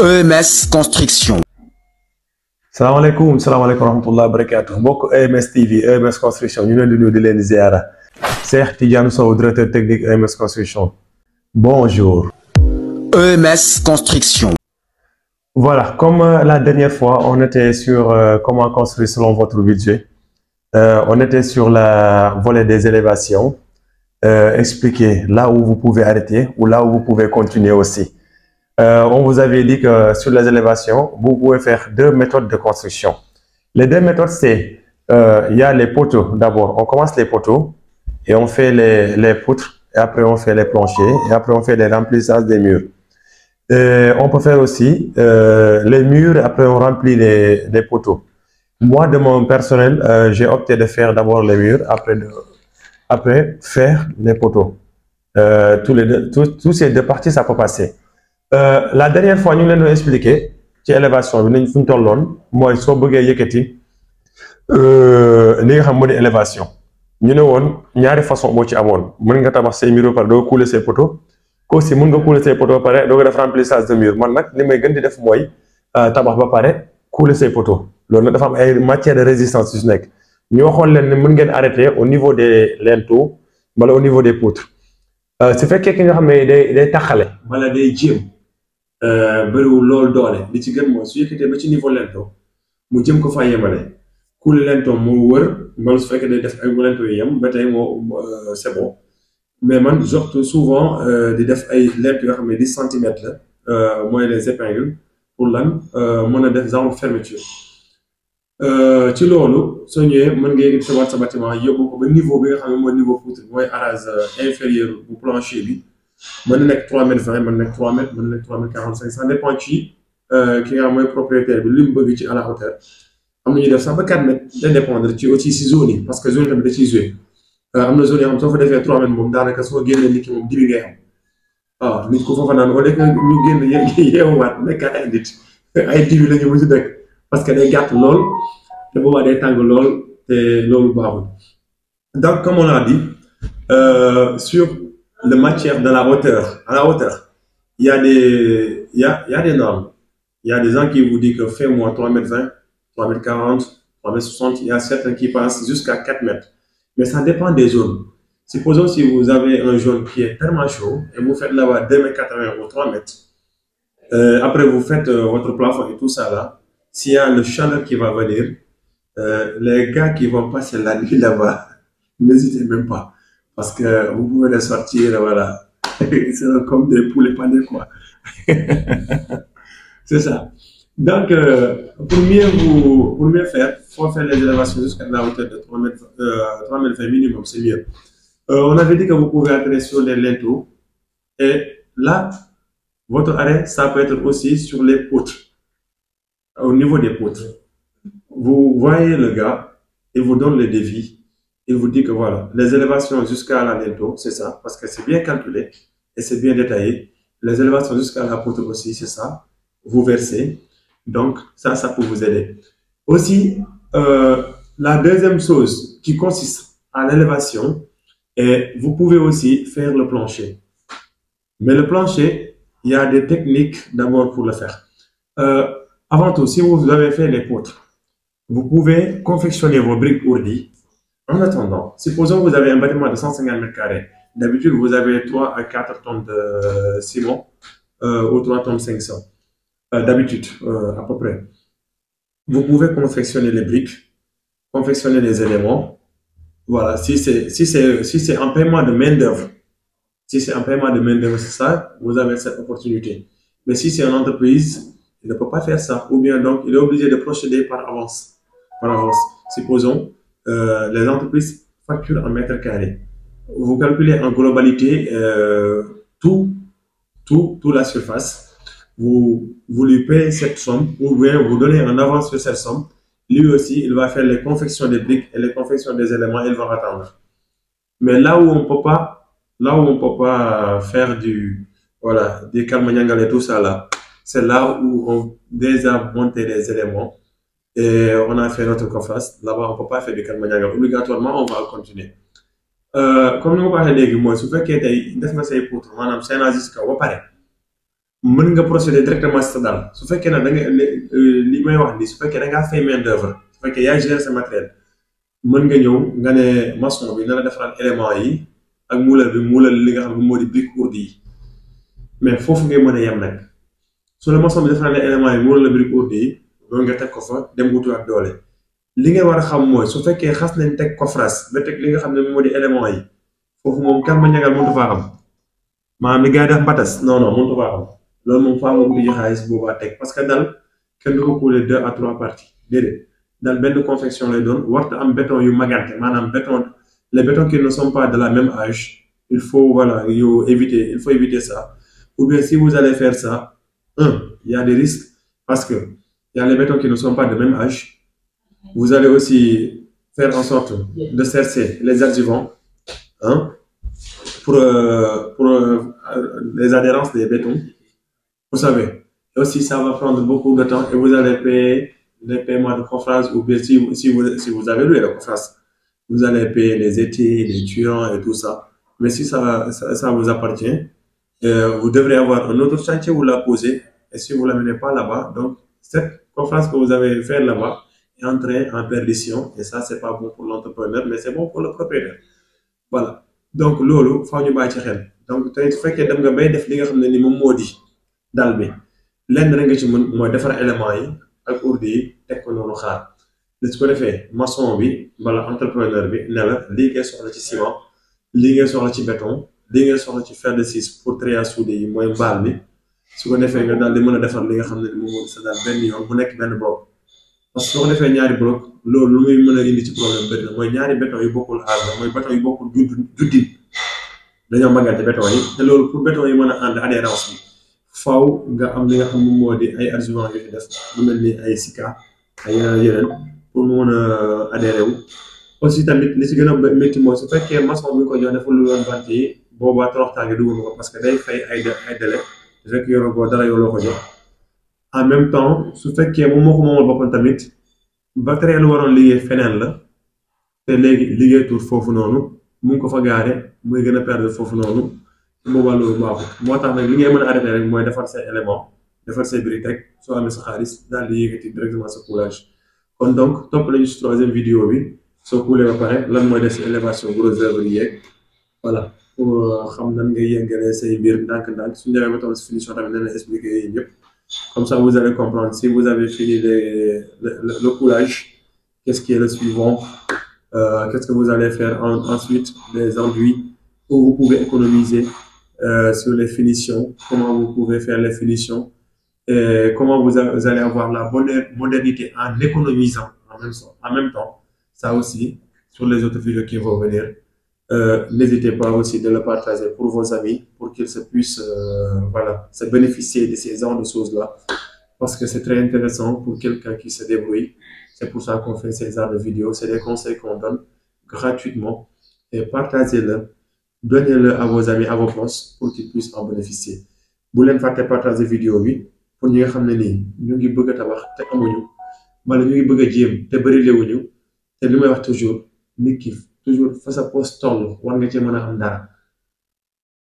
EMS Construction. Salam alaikum warahmatullahi wabarakatuh. Mbokk EMS TV, EMS Construction, ñu leen di nuyu di leen ziara. Cheikh Tidiane Sow, directeur technique EMS Construction. Bonjour. EMS Construction. Voilà, comme la dernière fois, on était sur comment construire selon votre budget. On était sur la volet des élévations. Expliquer là où vous pouvez arrêter ou là où vous pouvez continuer aussi. On vous avait dit que sur les élévations, vous pouvez faire deux méthodes de construction. Les deux méthodes, c'est, il y a les poteaux. D'abord, on commence les poteaux et on fait les poutres, et après on fait les planchers, et après on fait les remplissages des murs. On peut faire aussi les murs, après on remplit les poteaux. Moi, de mon personnel, j'ai opté de faire d'abord les murs, après faire les poteaux. Tous ces deux parties, ça peut passer. La dernière fois, nous l'avons expliqué, ci élévation, nous avons fait moi, si vous voulez yëkkati, li nga xam moo di élévation. Ñu ne woon ñaari façon moo ci amoon. Mën nga tabax say murs par doo couler say poteaux. Aussi mën nga couler say poteaux ba pare doo ko def remplissage de mur. Man nag li may gën di def mooy tabax ba pare couler say poteaux. Loolu nag dafa am ay matière de résistance yu si nekk. Ñu waxoon leen ne mën ngeen arrêter au niveau des linteaux wala au niveau des poutres. Su fekkee ki nga xam ne day taxale wala day jéem bëriwul loolu doole li ci gën mooy su yëkkatee ba ci niveau linteau mu jëm ko fa yemale couler linteau mu wër mbala su fekkee day def ay linteau yu yem ba tey c'est bon mais man j'opte souvent di def ay linteau yoo xam ne 10 centimètres la mooy les épingles pour lan mën a def genre fermeture ci loolu soo ñëwee mën nga yëkkati sa bâtiment yóbbu ko ba niveau bi nga xam ne mooy niveau poutre mooy arase inférieur bu plancher bi mën na nekk 3,20 m, mën na nekk 3 mètres, mën na nekk 3,45 m, ça dépend ci ki nga xam mooy propriétaire bi li mu bëgg ci à la hauteur am na ñuy def sax ba 4 mètres day dépendre ci aussi si zone yi parce que zone tamit da ciy joué am na zone yoo xam soo fa defee 3 mètres moom daanaka soo génnee nit ki moom dibi ngay am waaw nit ku foofa naan au lieu que ñu génn yeewaat nekkaat ay nit ay dibi la ñu mën si dëkk parce que day gàtt lool te boobaa day tàng lool te loolu baaxul donc comme on a dit sur la matière de la hauteur, à la hauteur, il y a des normes. Il y a des gens qui vous disent que fais-moi 3,20 m, 3,40 m, 3,60 m. Il y a certains qui passent jusqu'à 4 mètres. Mais ça dépend des zones. Supposons si vous avez un zone qui est tellement chaud et vous faites là-bas 2,80 m ou 3 mètres. Après, vous faites votre plafond et tout ça là. S'il y a le chaleur qui va venir, les gars qui vont passer la nuit là-bas, n'hésitez même pas. Parce que vous pouvez les sortir, voilà. C'est comme des poulets panés, quoi. C'est ça. Donc, pour mieux faire, il faut faire les élévations jusqu'à la hauteur de 3,20 m minimum, c'est mieux. On avait dit que vous pouvez atterrir sur les linteaux. Et là, votre arrêt, ça peut être aussi sur les poutres. Au niveau des poutres. Vous voyez le gars, il vous donne le défi. Il vous dit que voilà, les élévations jusqu'à la linteau, c'est ça, parce que c'est bien calculé et c'est bien détaillé. Les élévations jusqu'à la poutre aussi, c'est ça. Vous versez. Donc, ça peut vous aider. Aussi, la deuxième chose qui consiste à l'élévation, et vous pouvez aussi faire le plancher. Mais le plancher, il y a des techniques d'abord pour le faire. Avant tout, si vous avez fait les poutres, vous pouvez confectionner vos briques ourdies. En attendant, supposons que vous avez un bâtiment de 150 m². D'habitude, vous avez 3 à 4 tonnes de ciment ou 3 tonnes 500. D'habitude, à peu près. Vous pouvez confectionner les briques, confectionner les éléments. Voilà, si c'est un paiement de main-d'œuvre, si c'est un paiement de main-d'œuvre, c'est ça, vous avez cette opportunité. Mais si c'est une entreprise, il ne peut pas faire ça. Ou bien donc, il est obligé de procéder par avance. Supposons. Les entreprises facturent en mètres carrés. Vous calculez en globalité toute la surface. Vous lui payez cette somme ou bien vous donnez en avance sur cette somme. Lui aussi, il va faire les confections des briques et les confections des éléments. Il va attendre. Mais là où on peut pas faire des calmagnagal et tout ça là, c'est là où on déjà monté les éléments. Et on a fait notre conférence. Là-bas, on ne peut pas faire du calmagnagal. Obligatoirement, on va continuer. Comme nous avons dit, moi, si vous faites des poutres, madame, c'est un jusqu'à vous paraît. mën nga procéder directement si sa daal su fekkee nag da nga li may wax nii su fekkee da ngaa fay main d'œuvre su fekkee yaa gérer sa matériel mën nga ñëw nga ne maçon bi na la defaral élément yi ak muulal bi muulal li nga xam ne moo di brique ourdi yi mais foofu ngay mën a yem nag su la maçon bi defaral élément yi muulal la brique ourdi yi loolu nga teg ko fa dem wutuwaat doole li nga war a xam mooy su fekkee xas nañ teg coffrage ba teg li nga xam ne moo di élément yi foofu moom kan ma ñagal mënut faa am maanaam li gars yi def mbatas non non mënut faa am loolu moom faa nga wuti xaalis boobaa teg parce que dal kenn du ko couler 2 à 3 parties déedéet dal benn confection lay doon warta am béton yu magante maanaam béton les bétons qui ne sont pas de la même âge il faut voilà il faut éviter ça ou bien si vous allez faire ça il y a des risques parce que il y a les bétons qui ne sont pas de même âge vous allez aussi faire en sorte de cercer les adjuvants hein, pour les adhérences des bétons. Vous savez, et aussi ça va prendre beaucoup de temps et vous allez payer les paiements de coffrage ou bien si vous avez loué le coffrage, vous allez payer les étais, les tuyants et tout ça. Mais si ça vous appartient, vous devrez avoir un autre chantier où la poser et si vous ne l'amenez pas là-bas, donc cette coffrage que vous avez fait là-bas est entrée en perdition et ça c'est pas bon pour l'entrepreneur mais c'est bon pour le propriétaire. Voilà. Donc loolu faaw ñu bàyyi ci xel donc tey su fekkee dem nga bay def li nga xam ne ni moom moo di dal bi lenn rek nga ci mën mooy defar élément yi ak ourdi yi teg ko noonu xaar li su ko defee maçon bi wala entrepreneur bi ne la lii ngay soxla ci ciment lii ngay soxla ci béton lii ngay soxla ci fer de scie pour triage soudé yi mooy mbaal bi su ko defee nga daal di mën a defar li nga xam ne ni moom moo di sa daal benn yoon bu nekk benn bloc parce que soo ko defee ñaari bloc loolu lu muy mën a indi ci problème bëri na mooy ñaari béton yu bokkul âge la mooy béton yu bokkul juddin dañoo magante béton yi te loolu pour béton yi mën a ànd adhérence bi faaw nga am li nga xam moom moo di ay adjuvants yu fi def lu mel ni ay sika ay yeneen pour mu mën a adhéré wu aussi tamit li ci gën a métti mooy su fekkee maçon bi ko jox deful lu yoon bant yi boobaa toroxtaange dugg ko parce que day fay ay délai fekk yoroo ko dara yow loo ko jox en même temps su fekkee moom moo ko moomal boppam tamit matériel lu waroon liggéey feneen la te léegi liggéeyatul foofu noonu mu ngi ko fa gaare muy gën a perdre foofu noonu boobaa loolu baaxul moo tax nag li ngay mën a arrêté rek mooy defar say élément defar say briques rek soo amee sa xaalis daal di yëkkati directement sa coulage kon donc topp lañu si troisième vidéo bi soo couler ba pare lan mooy def si élévation gros œuvre yi yeeg voilà pour xam nan ngay yëngalee say mbir ndànk-ndànk suñu demee ba toll si finition tamit nañ la expliquer yéen ñëpp comme ça vous allez comprendre si vous avez fini le coulage qu'est-ce qui est le suivant qu'est-ce que vous allez faire ensuite les enduits où vous pouvez économiser sur les finitions, comment vous pouvez faire les finitions, et comment vous allez avoir la bonne modernité en économisant en même temps. Ça aussi, sur les autres vidéos qui vont venir. N'hésitez pas aussi de le partager pour vos amis, pour qu'ils se puissent voilà, se bénéficier de ces genres de choses-là. Parce que c'est très intéressant pour quelqu'un qui se débrouille. C'est pour ça qu'on fait ces genres de vidéos. C'est des conseils qu'on donne gratuitement. Et partagez-le. Donnez-le à vos amis, à vos proches, pour qu'ils puissent en bénéficier. Bu leen fàtte partager vidéo bi pour ñi nga xam ne nii ñu ngi bëgg a tabax te amuñu wala ñu ngi bëgg a jéem te bëri léewuñu te li may wax toujours nit ki toujours fa sa poste toll war nga cee mën a am dara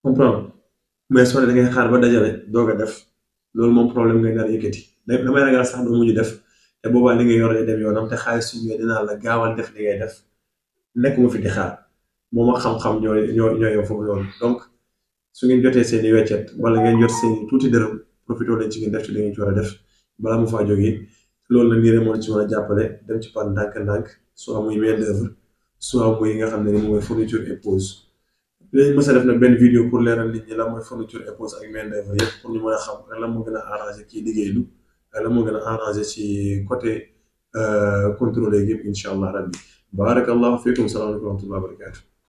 comprendre mais soo ne da ngay xaar ba dajale doog a def loolu moom problème ngay nar yëkkati damay ragal sax doo mujj def te boobaa li ngay yor dem yoonam te xaalis su ñëwee dinaa la gaawal def li ngay def nekkuma fi di xaar. moom ak xam-xam ñooy foofu noonu donc su ngeen jotee seen i weccet wala ngeen jot seen i tuuti dërëm profité leen ci ngeen def ci li ngeen ci war a def balaa mu faa jógee loolu nag nii rek moo ci mën a jàppale dem ci par ndànk-ndànk soit muy main d'œuvre soit muy nga xam ne ni mooy fourniture et pose léegi mës a def nag benn vidéo pour leeral nit ñi la mooy fourniture et pose ak main d'œuvre yëpp pour ñu mën a xam ak la moo gën a arrangé kii liggéeylu ak la moo gën a arrangé ci côté contrôlé yëpp incha allah rabbi barakallahu fiikum salaamaaleykum wa rahmatullahi wa barakatuh